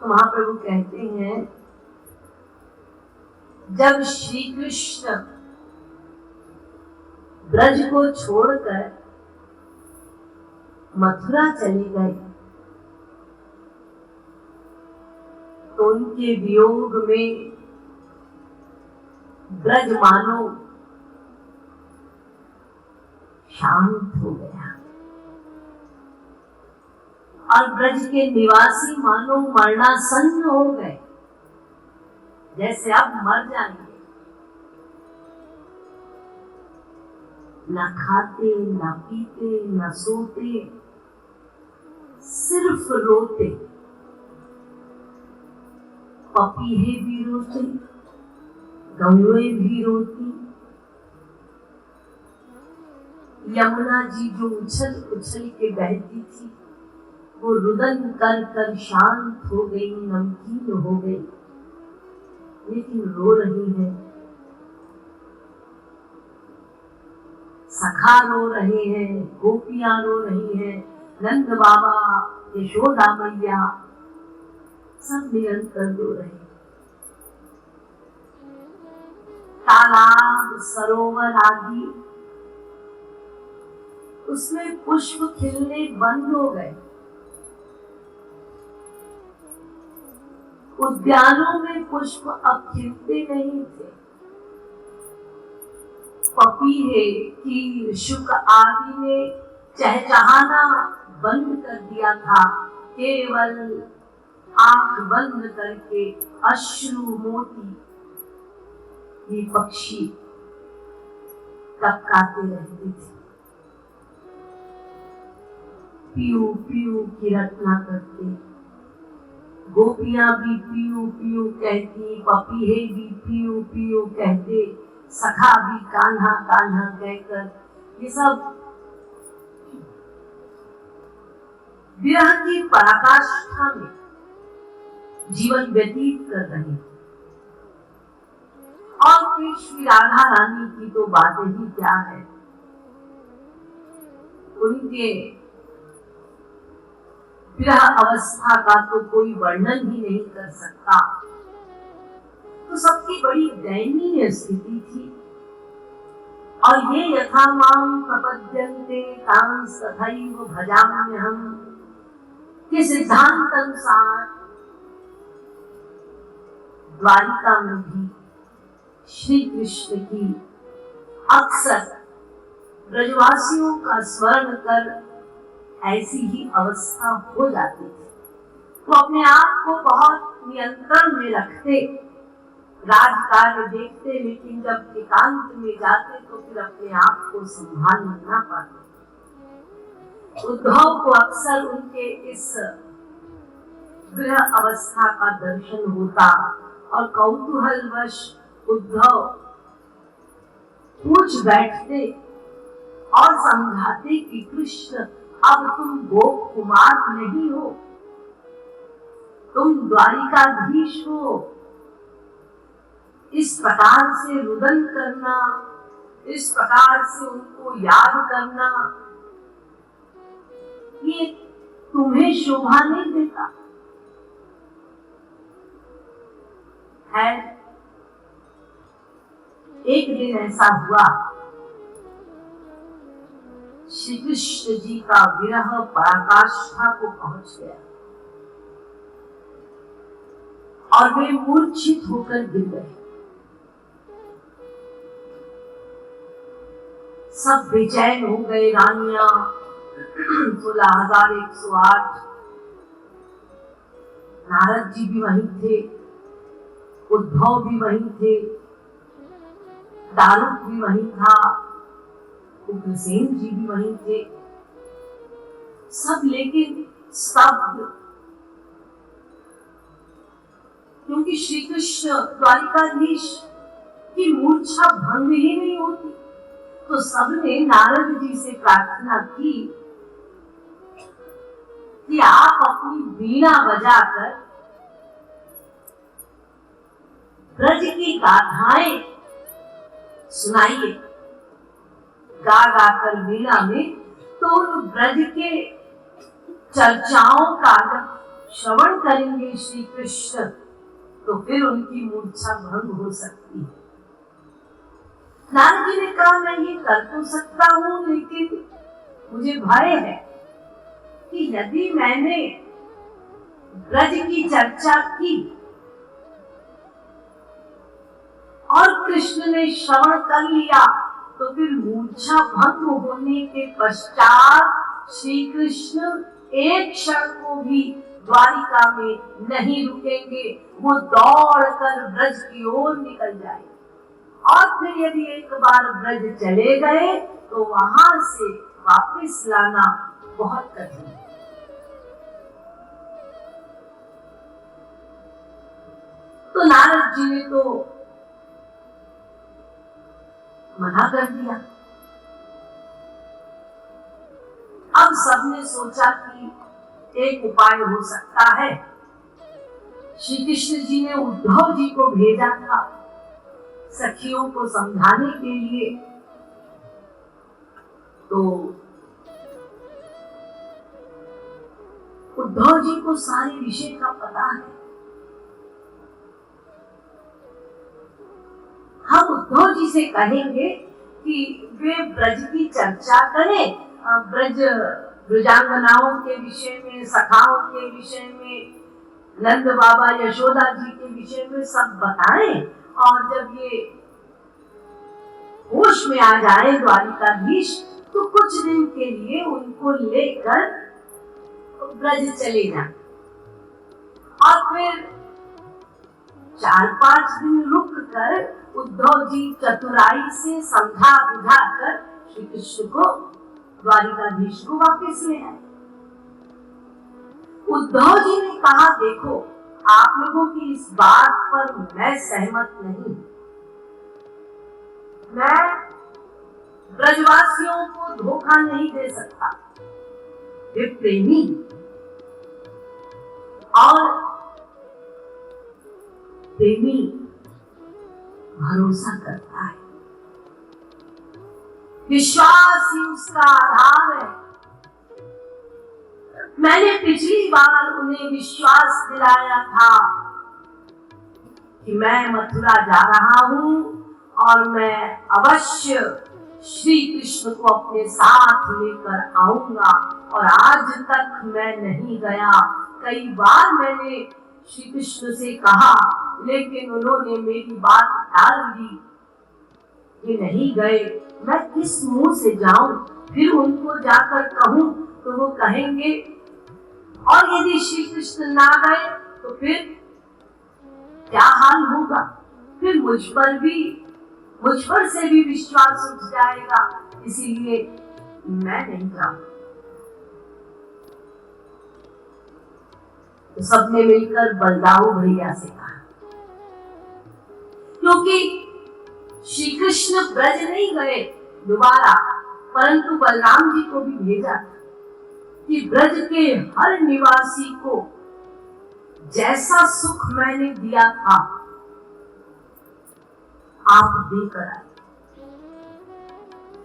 तो महाप्रभु कहते हैं, जब श्री कृष्ण ब्रज को छोड़कर मथुरा चले गए तो उनके वियोग में ब्रज मानो शांत हो गया और ब्रज के निवासी मानो मरणासन्न हो गए, जैसे अब मर जाएंगे। न खाते न पीते न सोते, सिर्फ रोते। पपीहे भी रोते, गौएं भी रोती, यमुना जी जो उछल उछल के बहती थी वो रुदन कर कर शांत हो गई, नमकीन हो गई, लेकिन रो रही है। सखा रो रहे हैं, गोपियां रो रही हैं, नंद बाबा, यशोदा मैया सब निरंतर रो रहे हैं। तालाब, सरोवर आदि उसमें पुष्प खिलने बंद हो गए। उद्यानों में पुष्प अब खिलते नहीं थे। पपीहे, कीर, शुक आदि ने चहचहाना बंद कर दिया था। केवल आंख बंद करके अश्रु मोती ये पक्षी टपकाते रहते थे। पीयू पीयू की रटना करते, गोपियां भी पीयू पीयू कहती, पपीहे भी पीयू पीयू कहते, सखा भी कान्हा कान्हा कहकर ये सब विरह की पराकाष्ठा में जीवन व्यतीत कर रहे थे। और फिर श्री राधा रानी की तो बात ही क्या है, उनके विरह अवस्था का तो कोई वर्णन ही नहीं कर सकता। तो सबकी बड़ी दयनीय स्थिति थी। और ये यथा मां प्रपद्यन्ते तांस तथैव भजाम्यहम् के सिद्धांत अनुसार द्वारिका में भी श्री कृष्ण की अक्सर ब्रजवासियों का स्मरण कर ऐसी ही अवस्था हो जाती थी। तो अपने आप को बहुत नियंत्रण में रखते, राजकार्य देखते, लेकिन जब एकांत में जाते तो फिर अपने आप को संभाल ना पाते। उद्धव को अक्सर उनके इस गृह अवस्था का दर्शन होता और कौतूहलवश उद्धव पूछ बैठते और समझाते कि कृष्ण अब तुम गोप कुमार नहीं हो, तुम द्वारिकाधीश हो। इस प्रकार से रुदन करना, इस प्रकार से उनको याद करना, ये तुम्हें शोभा नहीं देता है। एक दिन ऐसा हुआ, श्री कृष्ण जी का विरह पराकाष्ठा को पहुंच गया और वे मूर्छित होकर गिर गए। सब बेचैन हो गए, रानियां 16,108। नारद जी भी वहीं थे, उद्धव भी वहीं थे, दारुक भी वहीं था, उग्रसेन जी भी वहीं थे। सब लेकिन स्तब्ध, क्योंकि श्री कृष्ण द्वारिकाधीश की मूर्छा भंग ही नहीं होती। तो सबने नारद जी से प्रार्थना की कि आप अपनी वीणा बजाकर ब्रज की गाथाएं सुनाइए। गा गाकर वीणा में तो ब्रज के चर्चाओं का, जब श्रवण करेंगे श्री कृष्ण तो फिर उनकी मूर्छा भंग हो सकती है। नारद जी ने कहा मैं ये कर तो सकता हूं, लेकिन मुझे भय है कि यदि मैंने ब्रज की चर्चा की और कृष्ण ने श्रवण कर लिया तो फिर मूर्छा भंग होने के पश्चात श्री कृष्ण एक क्षण को भी द्वारिका में नहीं रुकेंगे, वो दौड़कर ब्रज की ओर निकल जाएंगे। और फिर यदि एक बार ब्रज चले गए तो वहां से वापस लाना बहुत कठिन है। तो नारद जी ने तो मना कर दिया। अब सबने सोचा कि एक उपाय हो सकता है। श्री कृष्ण जी ने उद्धव जी को भेजा था सखियों को समझाने के लिए, तो उद्धव जी को सारे विषय का पता है। हम उद्धव जी से कहेंगे कि वे ब्रज की चर्चा करें, ब्रजांगनाओं के विषय में, सखाओं के विषय में, नंद बाबा यशोदा जी के विषय में सब बताएं, और जब ये होश में आ जाए द्वारिकाधीश तो कुछ दिन के लिए उनको लेकर ब्रज चले जाएं और फिर 4-5 दिन रुक कर उद्धव जी चतुराई से समझा बुझा कर श्री कृष्ण को, द्वारिकाधीश को वापस ले आए। उद्धव जी ने कहा देखो, आप लोगों की इस बात पर मैं सहमत नहीं। मैं ब्रजवासियों को धोखा नहीं दे सकता। वे प्रेमी और प्रेमी भरोसा करता है, विश्वास ही उसका आधार है। मैंने पिछली बार उन्हें विश्वास दिलाया था कि मैं मथुरा जा रहा हूं और मैं अवश्य श्री कृष्ण को अपने साथ लेकर आऊंगा, और आज तक मैं नहीं गया। कई बार मैंने श्री कृष्ण से कहा, लेकिन उन्होंने मेरी बात टाल दी, वे नहीं गए। मैं किस मुंह से जाऊं? फिर उनको जाकर कहूं तो वो कहेंगे, और यदि श्री कृष्ण ना गए तो फिर क्या हाल होगा? फिर मुझ पर से भी विश्वास उठ जाएगा, इसीलिए मैं नहीं जाऊंगा। तो सबने मिलकर बलदाऊ भैया से कहा, क्योंकि श्री कृष्ण ब्रज नहीं गए दोबारा, परंतु बलराम जी को भी भेजा कि ब्रज के हर निवासी को जैसा सुख मैंने दिया था आप देकर आए।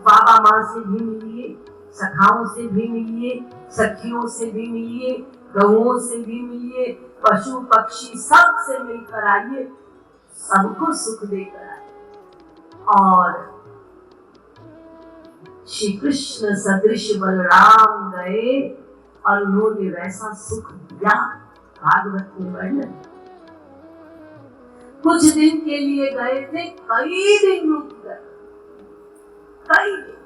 बाबा माँ से भी मिलिए, सखाओं से भी मिलिए, सखियों से भी मिलिए, गौओं से भी मिलिए, पशु पक्षी सब से मिलकर आइए, सबको सुख देकर आए। और श्री कृष्ण सदृश बलराम गए और उन्होंने वैसा सुख दिया। भागवत में वर्णन, कुछ दिन के लिए गए थे, कई दिन रुक गए, कई दिन।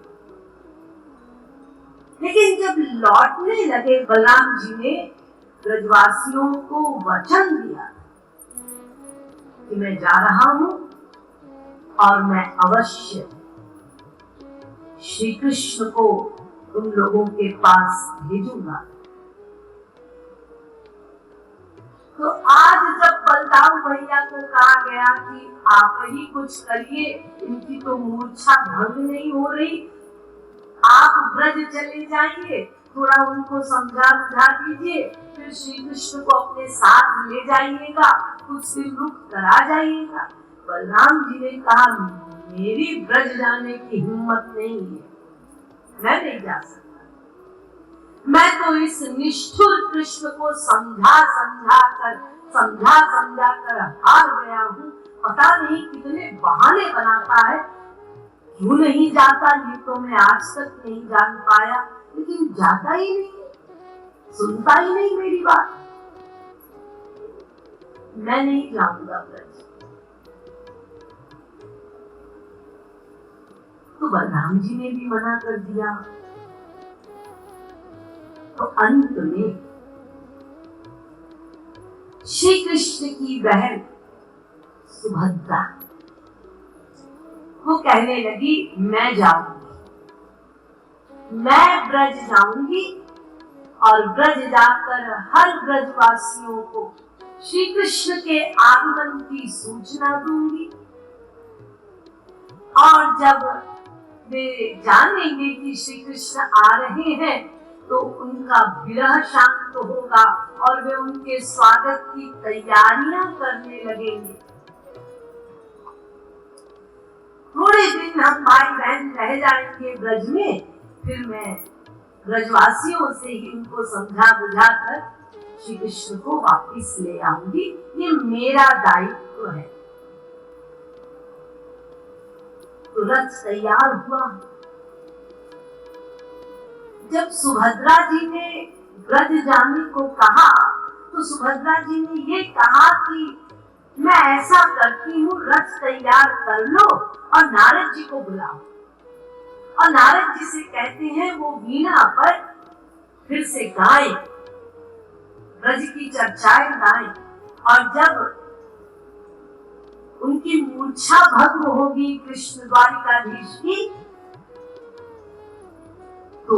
लेकिन जब लौटने लगे, बलराम जी ने ब्रजवासियों को वचन दिया कि मैं जा रहा हूं और मैं अवश्य श्री कृष्ण को तुम लोगों के पास भेजूंगा। तो आज जब बलदाऊ भैया को कहा गया कि आप ही कुछ करिए, इनकी तो मूर्छा भंग नहीं हो रही, आप ब्रज चले जाइए, थोड़ा उनको समझा बुझा दीजिए, फिर श्री कृष्ण को अपने साथ ले जाइएगा, कुछ दिन रुक कर आ जाइएगा। बलराम जी ने कहा, मेरी ब्रज जाने की हिम्मत नहीं है, मैं नहीं जा सकता। मैं तो इस निष्ठुर कृष्ण को समझा कर हार गया हूँ। पता नहीं कितने बहाने बनाता है, क्यों नहीं जाता ये तो मैं आज तक नहीं जान पाया। लेकिन जाता ही नहीं, सुनता ही नहीं मेरी बात। मैं नहीं जाऊंगा ब्रज। तो बलराम जी ने भी मना कर दिया। तो अंत में श्री कृष्ण की बहन सुभद्रा वो कहने लगी, मैं जाऊंगी, मैं ब्रज जाऊंगी और ब्रज जाकर हर ब्रजवासियों को श्री कृष्ण के आगमन की सूचना दूंगी। और जब वे जानेंगे कि श्री कृष्ण आ रहे हैं तो उनका विरह शांत होगा और वे उनके स्वागत की तैयारियां करने लगेंगे। थोड़े दिन हम भाई बहन रह जाएंगे ब्रज में, फिर मैं ब्रजवासियों से ही उनको समझा बुझा कर श्री कृष्ण को वापस ले आऊंगी। ये मेरा दायित्व है। तो रथ तैयार हुआ। जब सुभद्रा जी ने ब्रज जाने को कहा तो सुभद्रा जी ने ये कहा कि मैं ऐसा करती हूँ, रथ तैयार कर लो और नारद जी को बुलाओ। और नारद जी से कहते हैं वो वीणा पर फिर से गाएं, ब्रज की चर्चाएं गाएं। और जब उनकी मूर्छा भंग होगी कृष्ण द्वारिकाधीश की, तो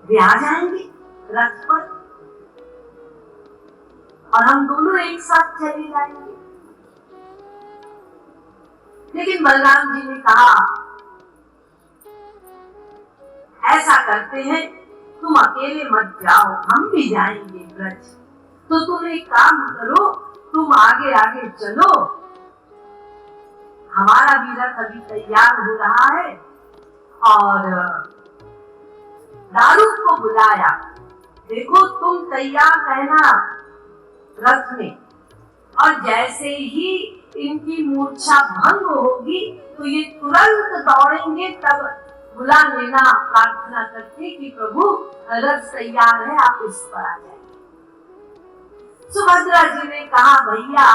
वे आ जाएंगे रथ पर और हम दोनों एक साथ चले जाएंगे। लेकिन बलराम जी ने कहा, ऐसा करते हैं, तुम अकेले मत जाओ, हम भी जाएंगे ब्रज। तो तुम एक काम करो, तुम आगे आगे चलो, हमारा भी रथ अभी तैयार हो रहा है। और दारूद को बुलाया, देखो तुम तैयार रहना रथ में, और जैसे ही इनकी मूर्छा भंग होगी तो ये तुरंत दौड़ेंगे, तब बुला लेना प्रार्थना करके कि प्रभु रथ तैयार है, आप इस पर आ जाइए। सुभद्रा जी ने कहा, भैया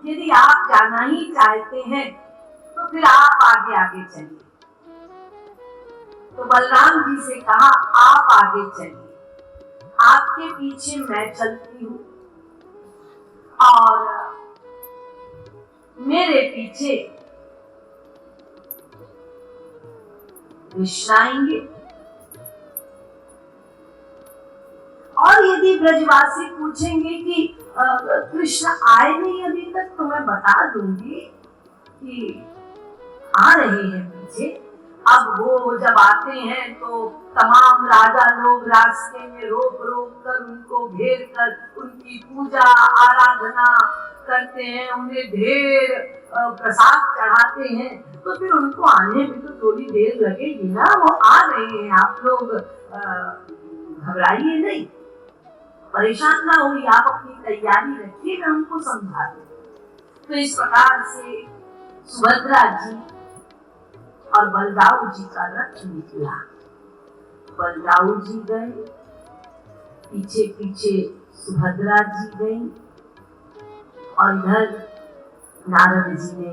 यदि आप जाना ही चाहते हैं तो फिर आप आगे आगे चलिए। तो बलराम जी से कहा, आप आगे चलिए, आपके पीछे मैं चलती हूँ और मेरे पीछे कृष्ण आएंगे। और यदि ब्रजवासी पूछेंगे कि कृष्ण आए नहीं अभी तक, तो मैं बता दूंगी कि आ रहे हैं पीछे। अब वो जब आते हैं तो तमाम राजा लोग रास्ते में रोक रोक कर उनको घेर कर उनकी पूजा आराधना करते हैं, उन्हें ढेर प्रसाद चढ़ाते हैं। तो फिर उनको आने में तो थोड़ी देर लगेगी ना, वो आ रहे हैं, आप लोग घबराइए नहीं, परेशान ना होइए, आप अपनी तैयारी रखिए, मैं उनको समझा दूं। तो इस प्रकार से सुभद्रा जी और बलदाऊ जी का रथ निकला। बलदाऊ जी गए, पीछे पीछे सुभद्रा जी गई, और इधर नारद जी ने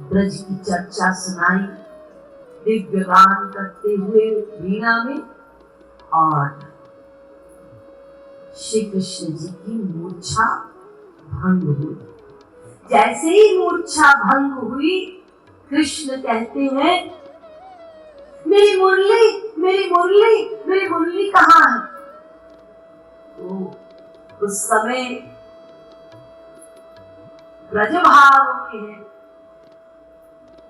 ब्रज की चर्चा सुनाई, दिव्य गान करते हुए वीणा में। और श्री कृष्ण जी की मूर्छा भंग हुई। जैसे ही मूर्छा भंग हुई, कृष्ण कहते हैं, मेरी मुरली, मेरी मुरली, मेरी मुरली कहाँ है? तो उस समय ब्रज भाव में है,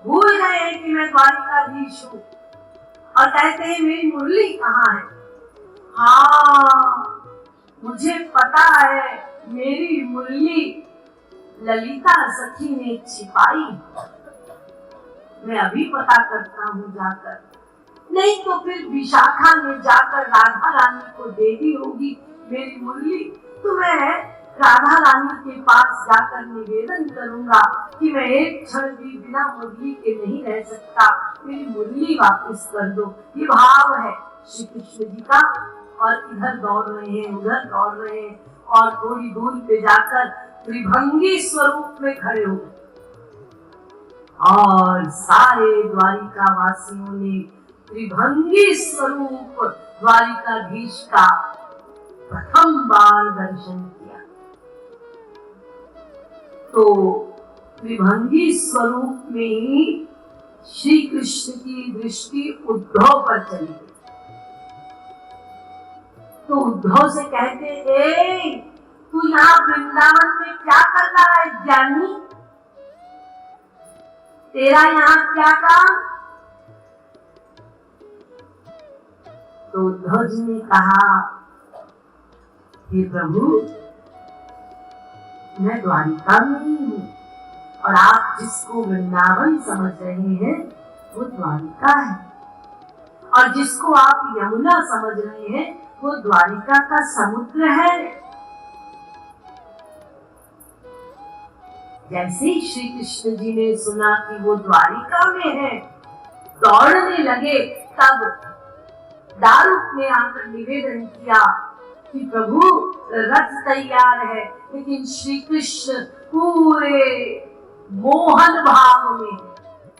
भूल गए कि मैं द्वारिकाधीश हूँ, और कहते हैं मेरी मुरली कहाँ है? हाँ, मुझे पता है, मेरी मुरली ललिता सखी ने छिपाई, मैं अभी पता करता हूँ जाकर। नहीं तो फिर विशाखा में जाकर राधा रानी को दे दी होगी मेरी मुरली। तो मैं राधा रानी के पास जाकर निवेदन करूंगा कि मैं एक क्षण भी बिना मुरली के नहीं रह सकता, मेरी मुरली वापस कर दो। ये भाव है श्री कृष्ण जी का। और इधर दौड़ रहे हैं, उधर दौड़ रहे हैं, और थोड़ी दूर पे जाकर त्रिभंगी स्वरूप में खड़े हो गए। और सारे द्वारिका वासियों ने त्रिभंगी स्वरूप द्वारिकाधीश का प्रथम बार दर्शन किया। तो त्रिभंगी स्वरूप में ही श्री कृष्ण की दृष्टि उद्धव पर चली गई। तो उद्धव से कहते, ए तू यहाँ वृंदावन में क्या कर रहा है ज्ञानी? तेरा यहाँ क्या काम? तो उद्धव जी ने कहा, हे प्रभु, मैं द्वारिका में ही हूँ, और आप जिसको वृंदावन समझ रहे हैं वो द्वारिका है, और जिसको आप यमुना समझ रहे हैं वो द्वारिका का समुद्र है। जैसे ही श्री कृष्ण जी ने सुना कि वो द्वारिका में है, दौड़ने लगे। तब दारुक ने आकर निवेदन किया कि प्रभु रथ तैयार है, लेकिन श्री कृष्ण पूरे मोहन भाव में,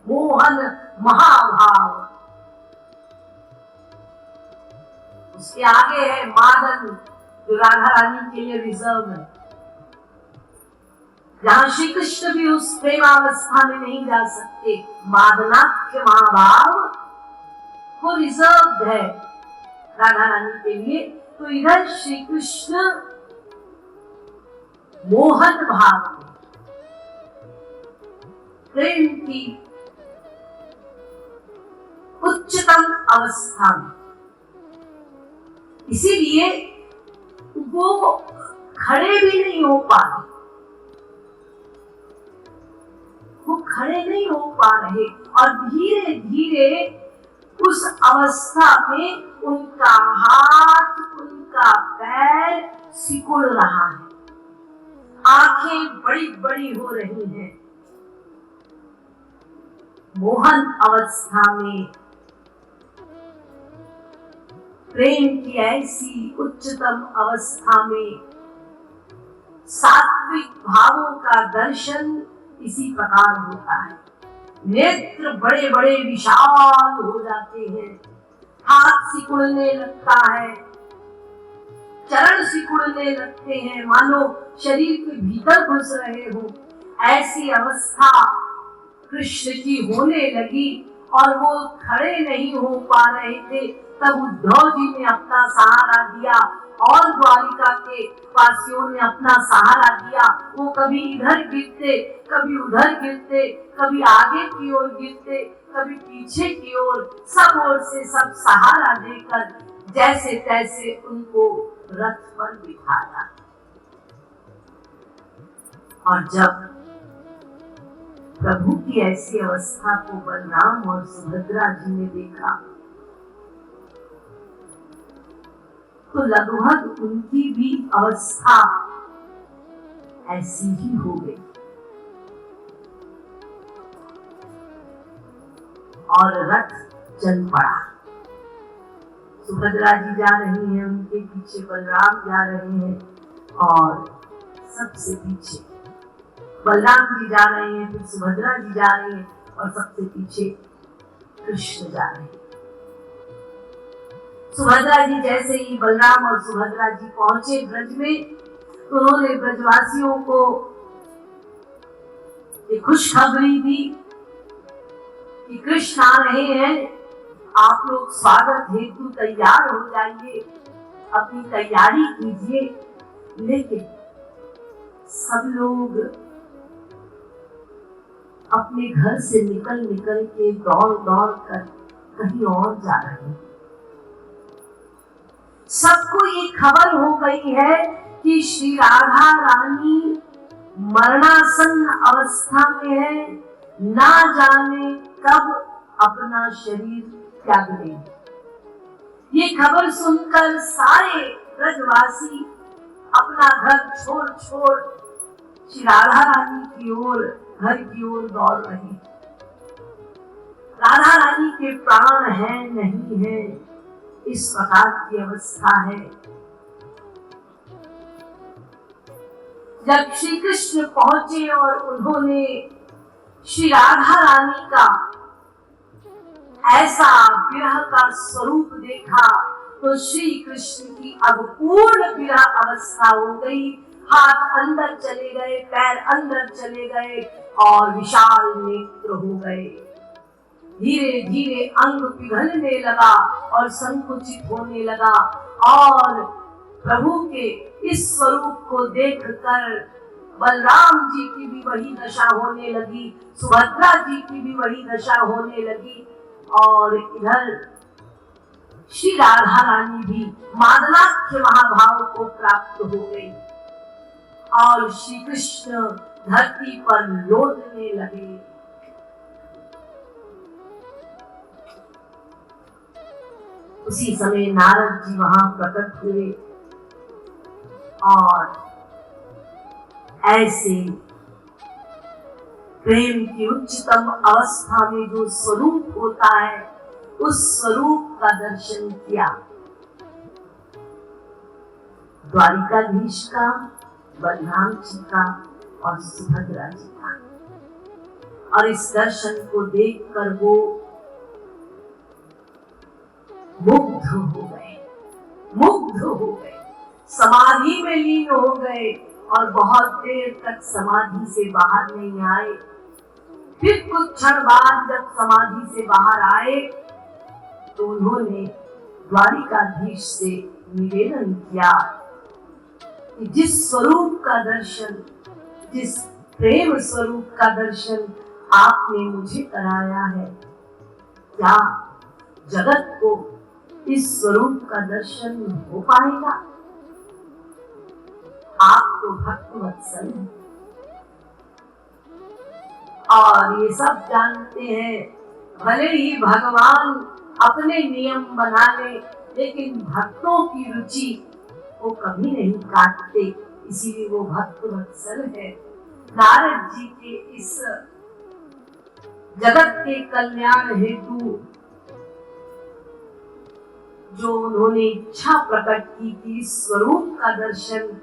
मोहन महाभाव। उसके आगे है मादन, जो राधा रानी के लिए रिजर्व है, जहां श्री कृष्ण भी उस प्रेमावस्था में नहीं जा सकते। मादनाख्य महाभाव वो रिजर्व है राधा रानी के लिए। तो इधर श्री कृष्ण मोहन भाव में, प्रेम की उच्चतम अवस्था में, इसीलिए वो खड़े भी नहीं हो पा रहे, वो खड़े नहीं हो पा रहे। और धीरे धीरे उस अवस्था में उनका हाथ, उनका पैर सिकुड़ रहा है, आंखें बड़ी बड़ी हो रही हैं। मोहन अवस्था में प्रेम की ऐसी उच्चतम अवस्था में सात्विक भावों का दर्शन इसी प्रकार होता है। नेत्र बड़े बड़े विशाल हो जाते हैं, हाथ सिकुड़ने लगता है, चरण सिकुड़ने लगते हैं, मानो शरीर के भीतर घुस रहे हो। ऐसी अवस्था कृष्ण की होने लगी और वो खड़े नहीं हो पा रहे थे। तब उद्धव जी ने अपना सहारा दिया और द्वारिका के वासियों ने अपना सहारा दिया। वो कभी इधर गिरते, कभी उधर गिरते, कभी आगे की ओर गिरते, कभी पीछे की ओर, सब ओर से सब सहारा देकर जैसे तैसे उनको रथ पर बिठाया। और जब प्रभु की ऐसी अवस्था को बलराम और सुभद्रा जी ने देखा तो लगभग उनकी भी अवस्था ऐसी ही हो गई और रथ चल पड़ा। सुभद्रा जी जा रही हैं, उनके पीछे बलराम जा रहे हैं और सबसे पीछे बलराम जी जा रहे हैं, फिर सुभद्रा जी जा रही हैं और सबसे पीछे कृष्ण जा रहे हैं। सुभद्रा जी जैसे ही बलराम और सुभद्रा जी पहुंचे ब्रज में, तो उन्होंने ब्रजवासियों को एक खुशखबरी दी कि कृष्ण आ रहे हैं, आप लोग स्वागत हेतु तैयार हो जाइए, अपनी तैयारी कीजिए। लेकिन सब लोग अपने घर से निकल के दौड़ कर कहीं और जा रहे हैं। सबको ये खबर हो गई है कि श्री राधा रानी मरणासन्न अवस्था में है, ना जाने कब अपना शरीर त्याग लेंगे। ये खबर सुनकर सारे ब्रजवासी अपना घर छोड़ छोड़ श्री राधा रानी की ओर, घर की ओर दौड़ रहे हैं। राधा रानी के प्राण है नहीं है, इस प्रकार की अवस्था है। जब श्री कृष्ण पहुंचे और उन्होंने श्री राधा रानी का ऐसा विरह का स्वरूप देखा तो श्री कृष्ण की अब पूर्ण विरह अवस्था हो गई। हाथ अंदर चले गए, पैर अंदर चले गए और विशाल नेत्र हो गए। धीरे धीरे अंग पिघलने लगा और संकुचित होने लगा और प्रभु के इस स्वरूप को देखकर बलराम जी की भी वही दशा होने लगी, सुभद्रा जी की भी वही दशा होने लगी और इधर श्री राधा रानी भी मादनाख्य महाभाव को प्राप्त हो गई और श्री कृष्ण धरती पर लौटने लगे। उसी समय नारद जी वहां प्रकट हुए और ऐसे प्रेम की उच्चतम अवस्था में जो स्वरूप होता है उस स्वरूप का दर्शन किया। द्वारिकाधीश का, बलराम जी का और सुभद्रा जी का। और इस दर्शन को देखकर वो मुग्ध हो गए, मुग्ध हो गए, समाधि में लीन हो गए और बहुत देर तक समाधि से बाहर नहीं आए। फिर कुछ क्षण बाद जब समाधि से बाहर आए तो उन्होंने द्वारिकाधीश से निवेदन किया कि जिस स्वरूप का दर्शन, जिस प्रेम स्वरूप का दर्शन आपने मुझे कराया है, क्या जगत को इस स्वरूप का दर्शन हो पाएगा? आप तो भक्त वत्सल हैं और ये सब जानते हैं। भले ही भगवान अपने नियम बना ले, लेकिन भक्तों की रुचि वो कभी नहीं काटते, इसीलिए वो भक्त वत्सल है। नारद जी के इस जगत के कल्याण हेतु जो उन्होंने इच्छा प्रकट की कि इस स्वरूप का दर्शन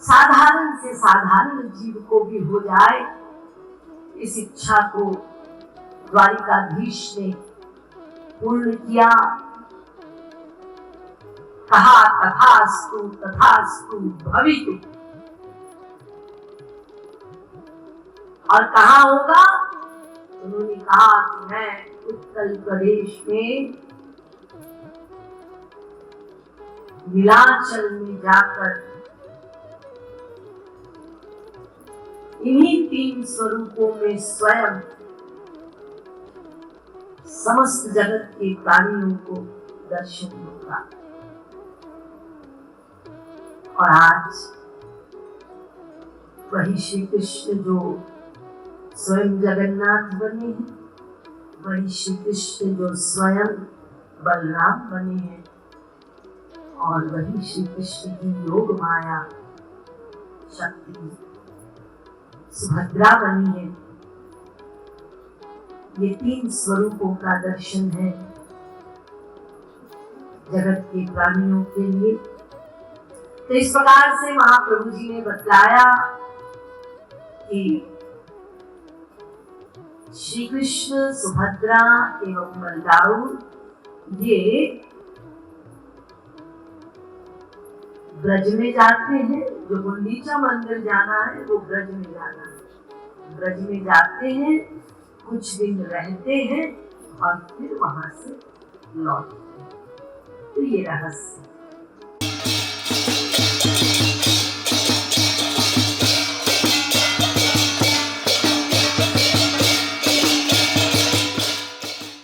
साधारण से साधारण जीव को भी हो जाए, इस इच्छा को द्वारिकाधीश ने पूर्ण किया। कहा तथास्तु तथास्तु भवितु। और कहा होगा? उन्होंने कहा कि मैं उत्कल प्रदेश में नीलाचल में जाकर इन्हीं तीन स्वरूपों में स्वयं समस्त जगत के प्राणियों को दर्शन दूंगा। और आज वही श्री कृष्ण जो स्वयं जगन्नाथ बने हैं, वही श्री कृष्ण जो स्वयं बलराम बने हैं और वही श्री कृष्ण की योग माया शक्ति सुभद्रा बनी है। ये तीन स्वरूपों का दर्शन है जगत के प्राणियों के लिए। तो इस प्रकार से महाप्रभु जी ने बतलाया कि श्री कृष्ण, सुभद्रा एवं बलराम ये ब्रज में जाते हैं। जो गुंडीचा मंदिर जाना है वो ब्रज में जाना है। ब्रज में जाते हैं, कुछ दिन रहते हैं और फिर वहां से लौटते हैं। तो ये रहस्य